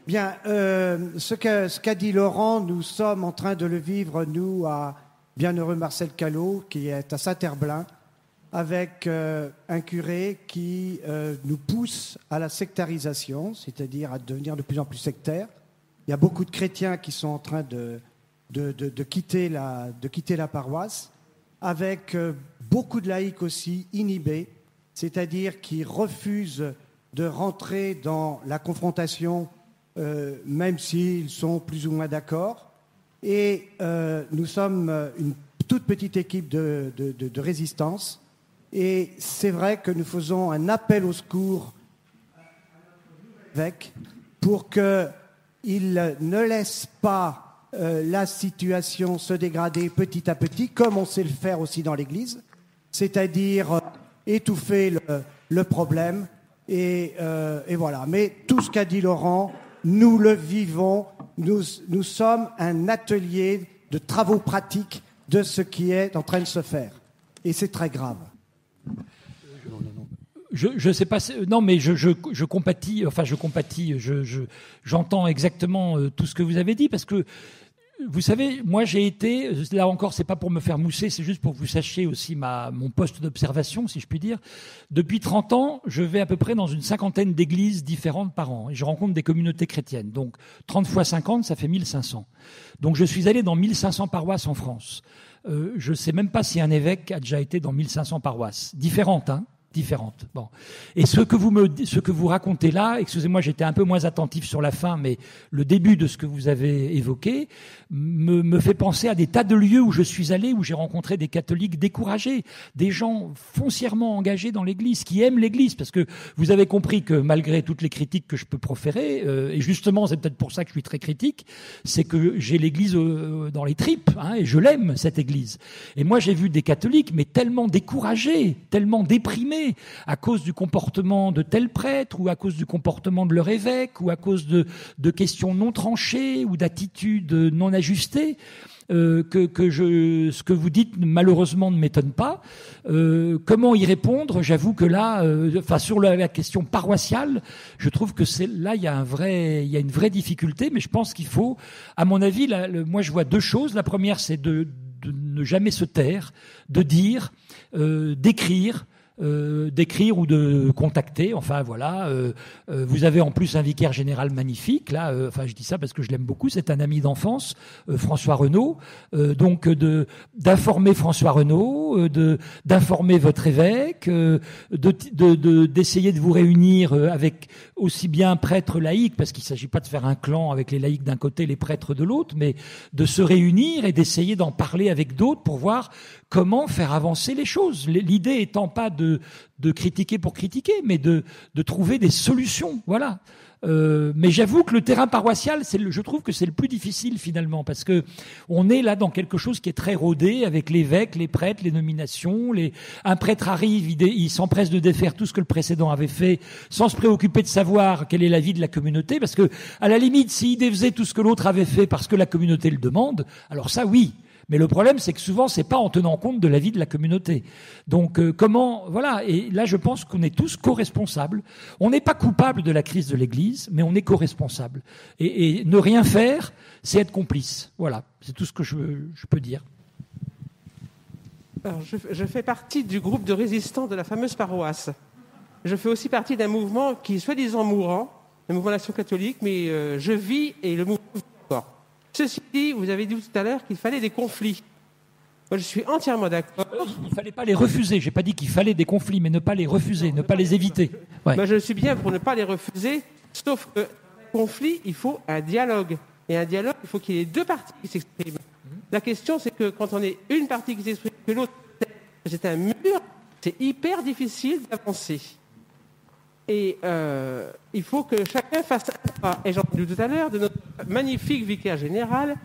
Bien, ce qu'a dit Laurent, nous sommes en train de le vivre, nous, à Bienheureux Marcel Callot, qui est à Saint-Herblain, avec un curé qui nous pousse à la sectarisation, c'est-à-dire à devenir de plus en plus sectaire. Il y a beaucoup de chrétiens qui sont en train de quitter la paroisse, avec beaucoup de laïcs aussi inhibés, c'est-à-dire qui refusent de rentrer dans la confrontation, même s'ils sont plus ou moins d'accord. Et nous sommes une toute petite équipe de résistance. Et c'est vrai que nous faisons un appel au secours pour qu'il ne laisse pas la situation se dégrader petit à petit, comme on sait le faire aussi dans l'Église, c'est-à-dire étouffer le problème. Et voilà. Mais tout ce qu'a dit Laurent, nous le vivons. Nous sommes un atelier de travaux pratiques de ce qui est en train de se faire. Et c'est très grave. Je sais pas. Non, mais je compatis. Enfin, j'entends exactement tout ce que vous avez dit, parce que vous savez, moi j'ai été, là encore, c'est pas pour me faire mousser, c'est juste pour que vous sachiez aussi mon poste d'observation, si je puis dire. Depuis 30 ans, je vais à peu près dans une 50aine d'églises différentes par an, et je rencontre des communautés chrétiennes. Donc 30 fois 50, ça fait 1500. Donc je suis allé dans 1500 paroisses en France. Je sais même pas si un évêque a déjà été dans 1500 paroisses différentes, hein. Différentes. Bon. Et ce que vous racontez là, excusez-moi, j'étais un peu moins attentif sur la fin, mais le début de ce que vous avez évoqué me fait penser à des tas de lieux où je suis allé, où j'ai rencontré des catholiques découragés, des gens foncièrement engagés dans l'Église, qui aiment l'Église, parce que vous avez compris que malgré toutes les critiques que je peux proférer, et justement c'est peut-être pour ça que je suis très critique, c'est que j'ai l'Église dans les tripes, hein, et je l'aime, cette Église. Et moi j'ai vu des catholiques, mais tellement découragés, tellement déprimés, à cause du comportement de tel prêtre, ou à cause du comportement de leur évêque, ou à cause de questions non tranchées, ou d'attitudes non ajustées, ce que vous dites malheureusement ne m'étonne pas. Comment y répondre? J'avoue que là, sur la question paroissiale, je trouve que là il y a une vraie difficulté, mais je pense qu'il faut, à mon avis, moi je vois deux choses. La première, c'est de ne jamais se taire, de dire, d'écrire ou de contacter. Enfin voilà, vous avez en plus un vicaire général magnifique. Là, je dis ça parce que je l'aime beaucoup. C'est un ami d'enfance, François Renaud. Donc d'informer François Renaud, d'informer votre évêque, d'essayer de vous réunir avec aussi bien prêtres laïcs, parce qu'il ne s'agit pas de faire un clan avec les laïcs d'un côté, les prêtres de l'autre, mais de se réunir et d'essayer d'en parler avec d'autres pour voir comment faire avancer les choses. L'idée étant pas de critiquer pour critiquer, mais de trouver des solutions. Voilà. Mais j'avoue que le terrain paroissial, je trouve que c'est le plus difficile finalement, parce que on est là dans quelque chose qui est très rodé, avec l'évêque, les prêtres, les nominations. Un prêtre arrive, il s'empresse de défaire tout ce que le précédent avait fait, sans se préoccuper de savoir quelle est la vie de la communauté, parce que à la limite, s'il défaisait tout ce que l'autre avait fait parce que la communauté le demande, alors ça oui. Mais le problème, c'est que souvent, c'est pas en tenant compte de la vie de la communauté. Donc, voilà. Et là, je pense qu'on est tous co-responsables. On n'est pas coupable de la crise de l'Église, mais on est co-responsables. Et ne rien faire, c'est être complice. Voilà. C'est tout ce que je peux dire. Alors, je fais partie du groupe de résistants de la fameuse paroisse. Je fais aussi partie d'un mouvement qui est soi-disant mourant, le mouvement d'Action catholique, mais je vis et le mouvement vit encore. Ceci dit, vous avez dit tout à l'heure qu'il fallait des conflits. Moi, je suis entièrement d'accord. Il ne fallait pas les refuser. Je n'ai pas dit qu'il fallait des conflits, mais ne pas les refuser, ne pas les éviter. Ouais. Moi, je suis bien pour ne pas les refuser, sauf que conflit, il faut un dialogue. Et un dialogue, il faut qu'il y ait deux parties qui s'expriment. La question, c'est que quand on est une partie qui s'exprime, que l'autre, c'est un mur, c'est hyper difficile d'avancer. Et il faut que chacun fasse un pas. Et j'ai entendu tout à l'heure de notre magnifique vicaire général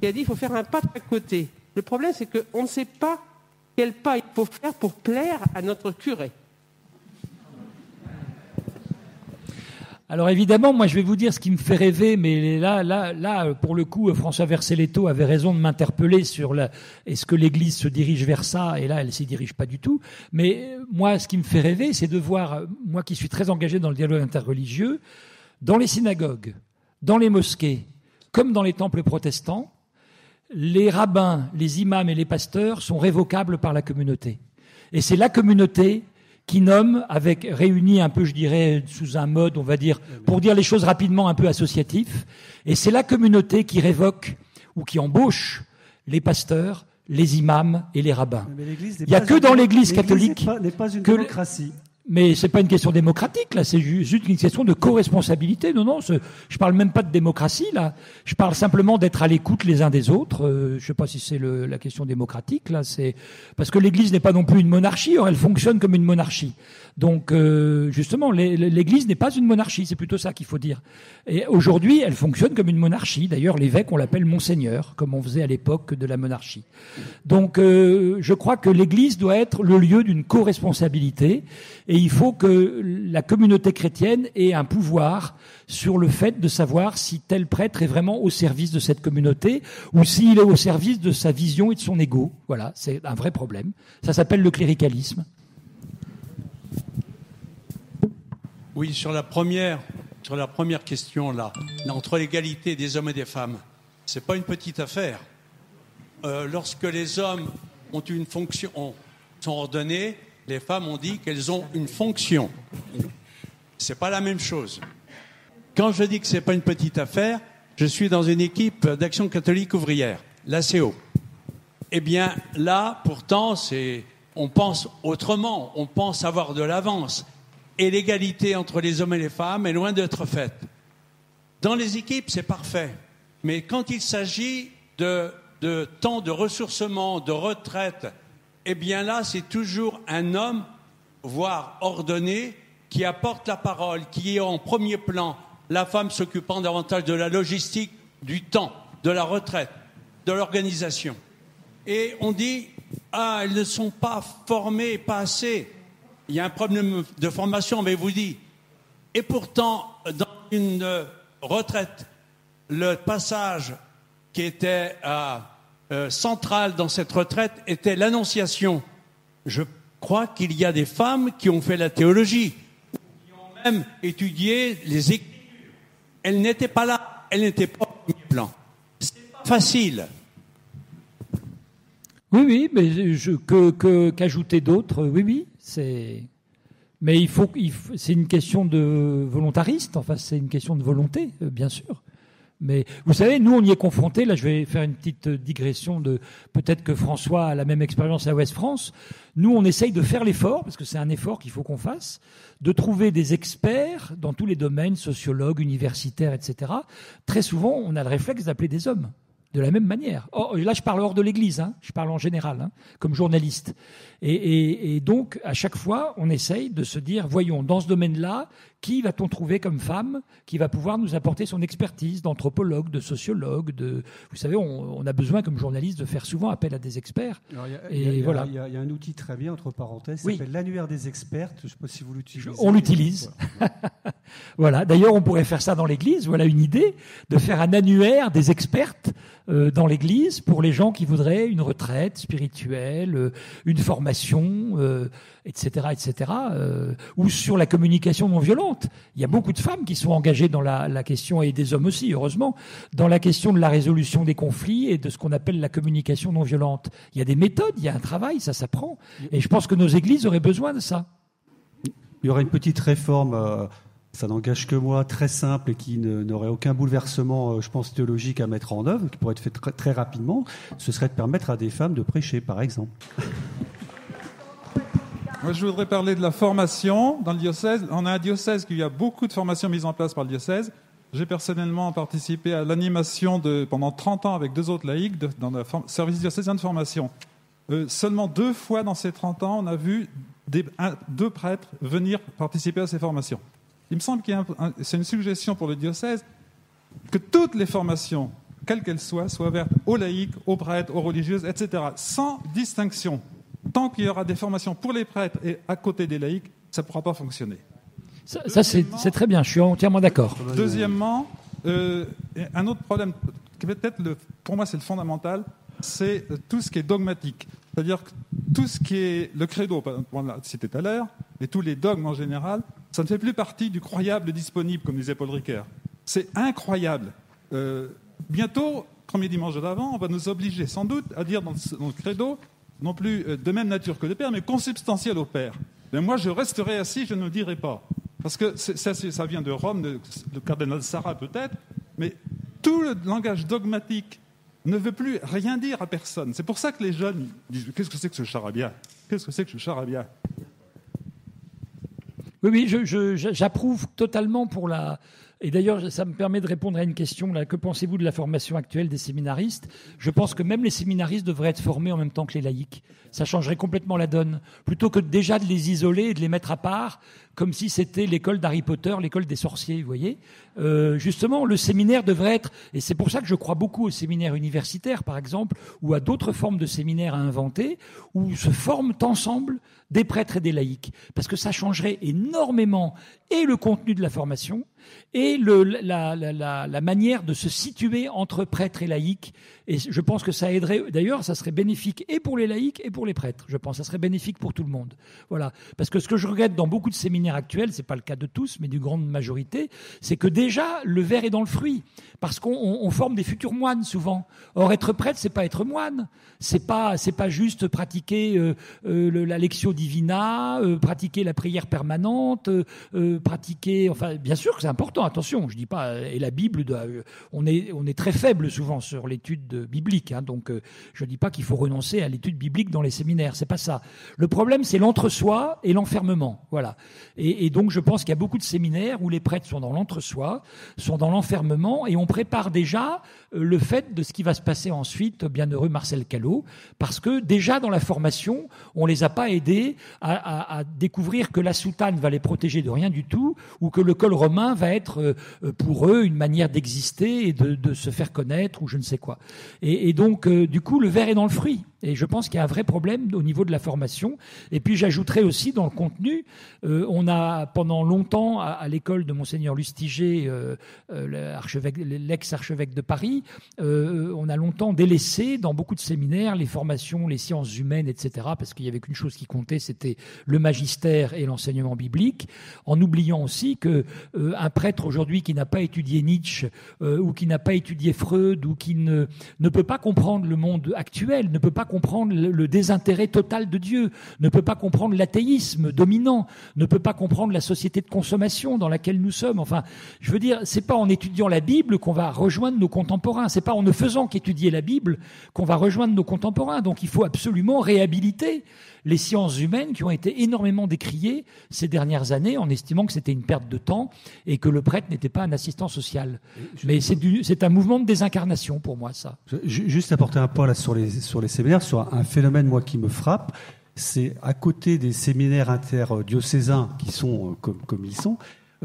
qui a dit qu'il faut faire un pas de chaque côté. Le problème, c'est qu'on ne sait pas quel pas il faut faire pour plaire à notre curé. Alors évidemment, moi je vais vous dire ce qui me fait rêver, mais là, pour le coup, François Vercelletto avait raison de m'interpeller sur est-ce que l'Église se dirige vers ça, et là elle s'y dirige pas du tout. Mais moi, ce qui me fait rêver, c'est de voir, moi qui suis très engagé dans le dialogue interreligieux, dans les synagogues, dans les mosquées, comme dans les temples protestants, les rabbins, les imams et les pasteurs sont révocables par la communauté. Et c'est la communauté qui nomme, réunie un peu, je dirais, sous un mode, on va dire, pour dire les choses rapidement, un peu associatif, et c'est la communauté qui révoque ou qui embauche les pasteurs, les imams et les rabbins. Il n'y a que dans l'Église catholique n'est pas une démocratie. Mais c'est pas une question démocratique, là, c'est juste une question de co-responsabilité. Non, je parle même pas de démocratie, là. Je parle simplement d'être à l'écoute les uns des autres. Je sais pas si c'est la question démocratique, là. C'est parce que l'Église n'est pas non plus une monarchie, or elle fonctionne comme une monarchie. Donc, justement, l'Église n'est pas une monarchie, c'est plutôt ça qu'il faut dire. Et aujourd'hui, elle fonctionne comme une monarchie. D'ailleurs, l'évêque, on l'appelle monseigneur, comme on faisait à l'époque de la monarchie. Donc, je crois que l'Église doit être le lieu d'une co-responsabilité. Et il faut que la communauté chrétienne ait un pouvoir sur le fait de savoir si tel prêtre est vraiment au service de cette communauté ou s'il est au service de sa vision et de son ego. Voilà, c'est un vrai problème. Ça s'appelle le cléricalisme. Oui, sur la première question, là, entre l'égalité des hommes et des femmes, c'est pas une petite affaire. Lorsque les hommes ont une fonction, sont ordonnés, les femmes ont dit qu'elles ont une fonction. C'est pas la même chose. Quand je dis que c'est pas une petite affaire, je suis dans une équipe d'Action catholique ouvrière, l'ACO. Eh bien, là, pourtant, on pense autrement, on pense avoir de l'avance. Et l'égalité entre les hommes et les femmes est loin d'être faite. Dans les équipes, c'est parfait. Mais quand il s'agit de temps de ressourcement, de retraite, eh bien là, c'est toujours un homme, voire ordonné, qui apporte la parole, qui est en premier plan, la femme s'occupant davantage de la logistique, du temps, de la retraite, de l'organisation. Et on dit, elles ne sont pas formées, pas assez. Il y a un problème de formation, mais vous dit. Et pourtant, dans une retraite, le passage qui était central dans cette retraite était l'annonciation. Je crois qu'il y a des femmes qui ont fait la théologie, qui ont même étudié les Écritures. Elles n'étaient pas là, elles n'étaient pas au premier plan. C'est pas facile. Oui, mais qu'ajouter d'autre, oui, mais c'est une question de volontariste, enfin, c'est une question de volonté, bien sûr. Mais vous savez, nous, on y est confrontés. Là, je vais faire une petite digression peut-être que François a la même expérience à Ouest France. Nous, on essaye de faire l'effort, parce que c'est un effort qu'il faut qu'on fasse, de trouver des experts dans tous les domaines, sociologues, universitaires, etc. Très souvent, on a le réflexe d'appeler des hommes. De la même manière. Là, je parle hors de l'Église, je parle en général, comme journaliste. Et donc, à chaque fois, on essaye de se dire, voyons, dans ce domaine-là, qui va-t-on trouver comme femme qui va pouvoir nous apporter son expertise d'anthropologue, de sociologue, Vous savez, on a besoin, comme journaliste, de faire souvent appel à des experts. Il y a un outil très bien, entre parenthèses, qui s'appelle l'annuaire des expertes. Je ne sais pas si vous l'utilisez. On l'utilise. Voilà. D'ailleurs, on pourrait faire ça dans l'Église. Voilà une idée, de faire un annuaire des expertes dans l'Église pour les gens qui voudraient une retraite spirituelle, une formation, etc., ou sur la communication non violente. Il y a beaucoup de femmes qui sont engagées dans la question, et des hommes aussi, heureusement, dans la question de la résolution des conflits et de ce qu'on appelle la communication non violente. Il y a des méthodes, il y a un travail, ça s'apprend. Et je pense que nos églises auraient besoin de ça. Il y aurait une petite réforme, ça n'engage que moi, très simple et qui n'aurait aucun bouleversement, je pense, théologique à mettre en œuvre, qui pourrait être fait très, très rapidement. Ce serait de permettre à des femmes de prêcher, par exemple. Moi, je voudrais parler de la formation dans le diocèse. On a un diocèse qui a beaucoup de formations mises en place par le diocèse. J'ai personnellement participé à l'animation pendant 30 ans avec 2 autres laïcs dans le service diocésain de formation. Seulement 2 fois dans ces 30 ans, on a vu 2 prêtres venir participer à ces formations. Il me semble c'est une suggestion pour le diocèse que toutes les formations, quelles qu'elles soient ouvertes aux laïcs, aux prêtres, aux religieuses, etc., sans distinction. Tant qu'il y aura des formations pour les prêtres et à côté des laïcs, ça ne pourra pas fonctionner. Ça c'est très bien, je suis entièrement d'accord. Deuxièmement, un autre problème, qui peut-être pour moi c'est le fondamental, c'est tout ce qui est dogmatique. C'est-à-dire que tout ce qui est le credo, on l'a cité tout à l'heure, et tous les dogmes en général, ça ne fait plus partie du croyable disponible, comme disait Paul Ricoeur. C'est incroyable. Bientôt, premier dimanche de l'Avent, on va nous obliger sans doute à dire dans le credo, non plus de même nature que le Père, mais consubstantiel au Père. Mais moi, je resterai assis, je ne le dirai pas. Parce que ça vient de Rome, le cardinal Sarah peut-être, mais tout le langage dogmatique ne veut plus rien dire à personne. C'est pour ça que les jeunes disent « Qu'est-ce que c'est que ce charabia ? Qu'est-ce que c'est que ce charabia ?» Oui, j'approuve totalement pour la... Et d'ailleurs, ça me permet de répondre à une question. Là. Que pensez-vous de la formation actuelle des séminaristes ? Je pense que même les séminaristes devraient être formés en même temps que les laïcs. Ça changerait complètement la donne. Plutôt que déjà de les isoler et de les mettre à part, comme si c'était l'école d'Harry Potter, l'école des sorciers, vous voyez. Justement, le séminaire devrait être... Et c'est pour ça que je crois beaucoup au séminaire universitaire, par exemple, ou à d'autres formes de séminaires à inventer, où se forment ensemble des prêtres et des laïcs. Parce que ça changerait énormément et le contenu de la formation et la manière de se situer entre prêtres et laïcs. Et je pense que ça aiderait, d'ailleurs, ça serait bénéfique et pour les laïcs et pour les prêtres. Je pense que ça serait bénéfique pour tout le monde. Voilà. Parce que ce que je regrette dans beaucoup de séminaires actuels, c'est pas le cas de tous, mais d'une grande majorité, c'est que déjà, le verre est dans le fruit. Parce qu'on forme des futurs moines, souvent. Or, être prêtre, c'est pas être moine. C'est pas juste pratiquer la lectio divina, pratiquer la prière permanente, pratiquer, enfin, bien sûr que c'est important, attention, je dis pas, et la Bible, on est très faible souvent sur l'étude biblique, hein, donc je dis pas qu'il faut renoncer à l'étude biblique dans les séminaires, c'est pas ça. Le problème, c'est l'entre-soi et l'enfermement, voilà. Et donc, je pense qu'il y a beaucoup de séminaires où les prêtres sont dans l'entre-soi, sont dans l'enfermement, et on prépare déjà le fait de ce qui va se passer ensuite, bienheureux Marcel Callot, parce que déjà dans la formation, on les a pas aidés à découvrir que la soutane va les protéger de rien du tout, ou que le col romain va être pour eux une manière d'exister et de se faire connaître, ou je ne sais quoi. Et donc, du coup, le verre est dans le fruit. Et je pense qu'il y a un vrai problème au niveau de la formation. Et puis j'ajouterais aussi dans le contenu, on a pendant longtemps à l'école de Monseigneur Lustiger, l'ex-archevêque de Paris, on a longtemps délaissé dans beaucoup de séminaires les formations, les sciences humaines, etc. Parce qu'il n'y avait qu'une chose qui comptait, c'était le magistère et l'enseignement biblique, en oubliant aussi que un prêtre aujourd'hui qui n'a pas étudié Nietzsche ou qui n'a pas étudié Freud ou qui ne peut pas comprendre le monde actuel, ne peut pas comprendre le désintérêt total de Dieu, ne peut pas comprendre l'athéisme dominant, ne peut pas comprendre la société de consommation dans laquelle nous sommes. Enfin, je veux dire, c'est pas en étudiant la Bible qu'on va rejoindre nos contemporains, c'est pas en ne faisant qu'étudier la Bible qu'on va rejoindre nos contemporains. Donc il faut absolument réhabiliter les sciences humaines qui ont été énormément décriées ces dernières années en estimant que c'était une perte de temps et que le prêtre n'était pas un assistant social. Mais c'est un mouvement de désincarnation pour moi, ça. Juste apporter un point là sur les séminaires, sur un phénomène moi qui me frappe, c'est à côté des séminaires interdiocésains qui sont comme ils sont,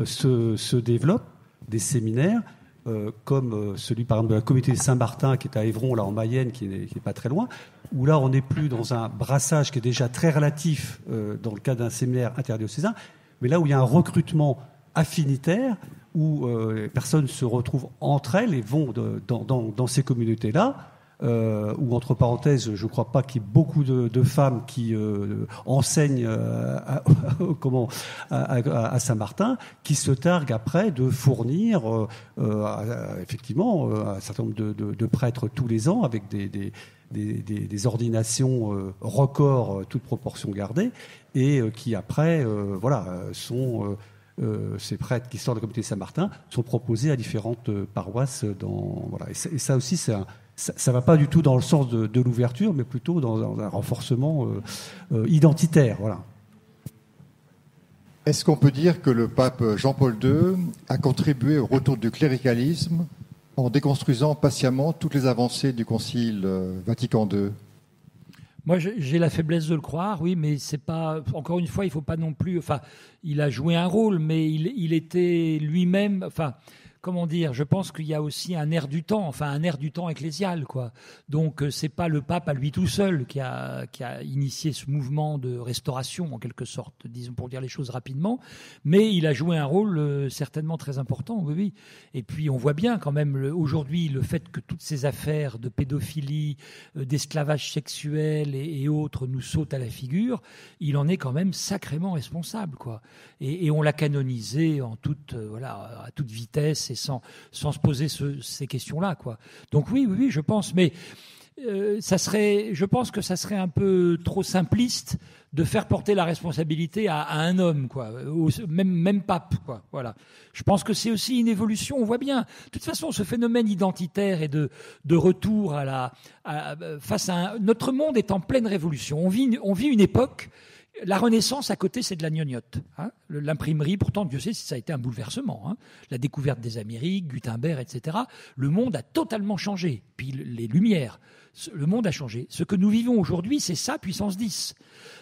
se développent des séminaires comme celui par exemple de la communauté de Saint-Martin qui est à Évron là en Mayenne, qui n'est pas très loin, où là on n'est plus dans un brassage qui est déjà très relatif dans le cas d'un séminaire interdiocésain, mais là où il y a un recrutement affinitaire où les personnes se retrouvent entre elles et vont dans ces communautés-là, où, entre parenthèses, je ne crois pas qu'il y ait beaucoup de femmes qui enseignent à Saint-Martin, qui se targuent après de fournir effectivement un certain nombre de prêtres tous les ans avec des ordinations records, toutes proportions gardées, et qui après sont... ces prêtres qui sortent de la communauté de Saint-Martin sont proposés à différentes paroisses. Et ça aussi, ça ne va pas du tout dans le sens de l'ouverture, mais plutôt dans un renforcement identitaire. Voilà. Est-ce qu'on peut dire que le pape Jean-Paul II a contribué au retour du cléricalisme en déconstruisant patiemment toutes les avancées du Concile Vatican II ? Moi, j'ai la faiblesse de le croire, oui, mais c'est pas. Encore une fois, il faut pas non plus. Enfin, il a joué un rôle, mais il était lui-même. Enfin, comment dire ? Je pense qu'il y a aussi un air du temps, un air du temps ecclésial, quoi. Donc, c'est pas le pape à lui tout seul qui a initié ce mouvement de restauration, en quelque sorte, disons, pour dire les choses rapidement. Mais il a joué un rôle certainement très important, oui, oui. Et puis, on voit bien quand même aujourd'hui le fait que toutes ces affaires de pédophilie, d'esclavage sexuel et autres nous sautent à la figure. Il en est quand même sacrément responsable, quoi. Et on l'a canonisé à toute vitesse et sans se poser ces questions-là, quoi. Donc oui, je pense, mais je pense que ça serait un peu trop simpliste de faire porter la responsabilité à un homme, quoi, même pape, quoi. Voilà. Je pense que c'est aussi une évolution. On voit bien. De toute façon, ce phénomène identitaire et de retour face à notre monde est en pleine révolution. On vit une époque. La Renaissance, à côté, c'est de la gnognotte. Hein. L'imprimerie, pourtant, Dieu sait si ça a été un bouleversement. Hein. La découverte des Amériques, Gutenberg, etc. Le monde a totalement changé. Puis les Lumières, le monde a changé. Ce que nous vivons aujourd'hui, c'est ça, puissance 10.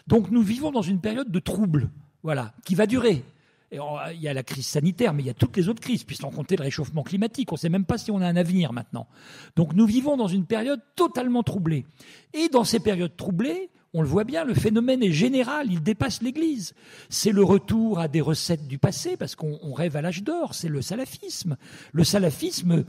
Donc nous vivons dans une période de trouble, voilà, qui va durer. Et il y a la crise sanitaire, mais il y a toutes les autres crises, puis sans compter le réchauffement climatique. On ne sait même pas si on a un avenir maintenant. Donc nous vivons dans une période totalement troublée. Et dans ces périodes troublées, on le voit bien, le phénomène est général, il dépasse l'Église. C'est le retour à des recettes du passé, parce qu'on rêve à l'âge d'or, c'est le salafisme. Le salafisme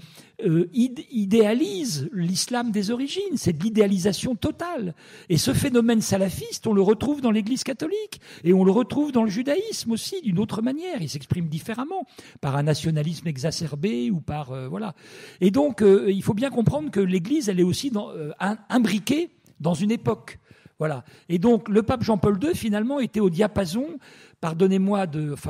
idéalise l'islam des origines, c'est de l'idéalisation totale. Et ce phénomène salafiste, on le retrouve dans l'Église catholique, et on le retrouve dans le judaïsme aussi, d'une autre manière. Il s'exprime différemment, par un nationalisme exacerbé, ou par... voilà. Et donc, il faut bien comprendre que l'Église, elle est aussi imbriquée dans une époque. Voilà. Et donc, le pape Jean-Paul II, finalement, était au diapason, pardonnez-moi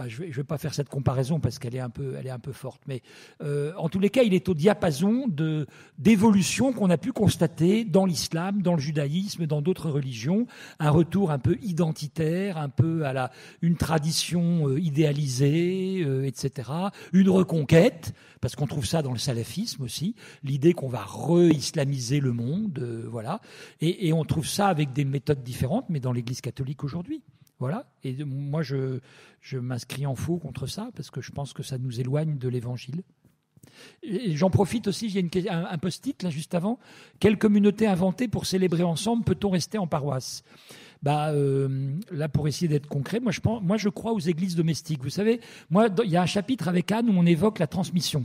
je vais pas faire cette comparaison parce qu'elle est un peu forte, mais en tous les cas, il est au diapason d'évolution qu'on a pu constater dans l'islam, dans le judaïsme, dans d'autres religions, un retour un peu identitaire, un peu à une tradition idéalisée, etc., une reconquête, parce qu'on trouve ça dans le salafisme aussi, l'idée qu'on va re-islamiser le monde, voilà, et on trouve ça avec des méthodes différentes, mais dans l'Église catholique aujourd'hui. Voilà. Et moi, je m'inscris en faux contre ça, parce que je pense que ça nous éloigne de l'Évangile. Et j'en profite aussi, j'ai un post-it là juste avant. Quelle communauté inventée pour célébrer ensemble peut-on rester en paroisse ? Là, pour essayer d'être concret, moi je crois aux églises domestiques. Vous savez, il y a un chapitre avec Anne où on évoque la transmission.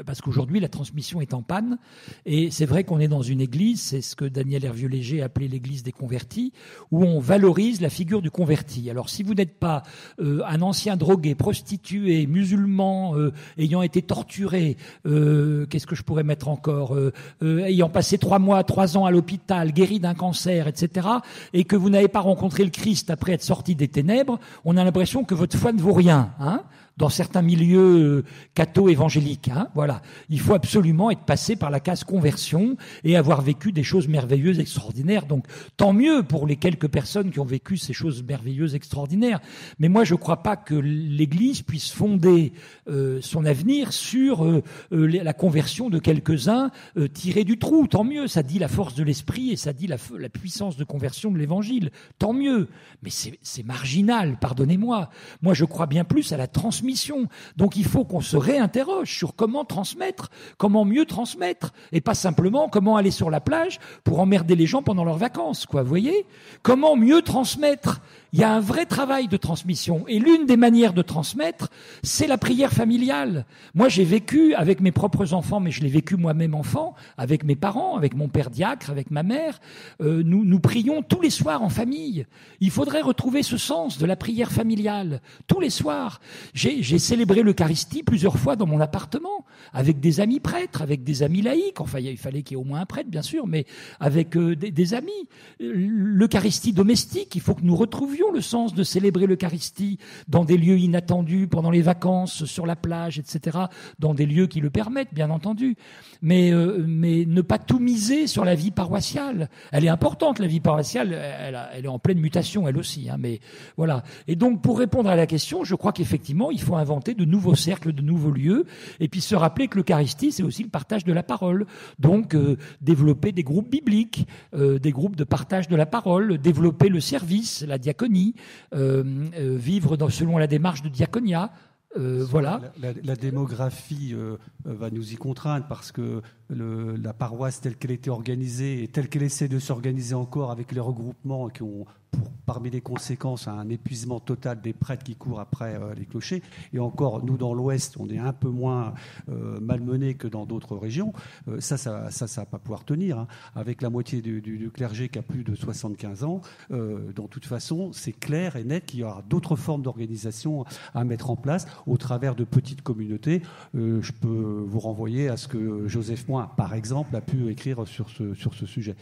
Parce qu'aujourd'hui, la transmission est en panne. Et c'est vrai qu'on est dans une église, c'est ce que Daniel Hervieux-Léger appelait l'église des convertis, où on valorise la figure du converti. Alors, si vous n'êtes pas un ancien drogué, prostitué, musulman, ayant été torturé, qu'est-ce que je pourrais mettre encore, ayant passé 3 ans à l'hôpital, guéri d'un cancer, etc., et que vous n'avez pas rencontré le Christ après être sorti des ténèbres, on a l'impression que votre foi ne vaut rien, hein, dans certains milieux catho-évangéliques. Hein, voilà. Il faut absolument être passé par la case conversion et avoir vécu des choses merveilleuses, extraordinaires. Donc, tant mieux pour les quelques personnes qui ont vécu ces choses merveilleuses, extraordinaires. Mais moi, je ne crois pas que l'Église puisse fonder son avenir sur la conversion de quelques-uns tirés du trou. Tant mieux. Ça dit la force de l'esprit et ça dit la puissance de conversion de l'Évangile. Tant mieux. Mais c'est marginal, pardonnez-moi. Moi, je crois bien plus à la transmission. Donc il faut qu'on se réinterroge sur comment transmettre, comment mieux transmettre, et pas simplement comment aller sur la plage pour emmerder les gens pendant leurs vacances, quoi, vous voyez ? Comment mieux transmettre ? Il y a un vrai travail de transmission. Et l'une des manières de transmettre, c'est la prière familiale. Moi, j'ai vécu avec mes propres enfants, mais je l'ai vécu moi-même enfant, avec mes parents, avec mon père diacre, avec ma mère. Nous prions tous les soirs en famille. Il faudrait retrouver ce sens de la prière familiale, tous les soirs. J'ai célébré l'Eucharistie plusieurs fois dans mon appartement, avec des amis prêtres, avec des amis laïcs. Enfin, il fallait qu'il y ait au moins un prêtre, bien sûr, mais avec des amis. L'Eucharistie domestique, il faut que nous retrouvions le sens de célébrer l'Eucharistie dans des lieux inattendus, pendant les vacances, sur la plage, etc., dans des lieux qui le permettent, bien entendu. Mais ne pas tout miser sur la vie paroissiale. Elle est importante, la vie paroissiale, elle est en pleine mutation, elle aussi. Hein, mais voilà. Et donc, pour répondre à la question, je crois qu'effectivement, il faut inventer de nouveaux cercles, de nouveaux lieux, et puis se rappeler que l'Eucharistie, c'est aussi le partage de la parole. Donc, développer des groupes bibliques, des groupes de partage de la parole, développer le service, la diaconie, vivre selon la démarche de diaconia. Voilà. La démographie va nous y contraindre parce que la paroisse telle qu'elle était organisée et telle qu'elle essaie de s'organiser encore avec les regroupements qui ont parmi les conséquences, un épuisement total des prêtres qui courent après les clochers. Et encore, nous, dans l'Ouest, on est un peu moins malmenés que dans d'autres régions. Ça va pas pouvoir tenir. Hein. Avec la moitié du clergé qui a plus de 75 ans, de toute façon, c'est clair et net qu'il y aura d'autres formes d'organisation à mettre en place au travers de petites communautés. Je peux vous renvoyer à ce que Joseph Moin, par exemple, a pu écrire sur ce sujet.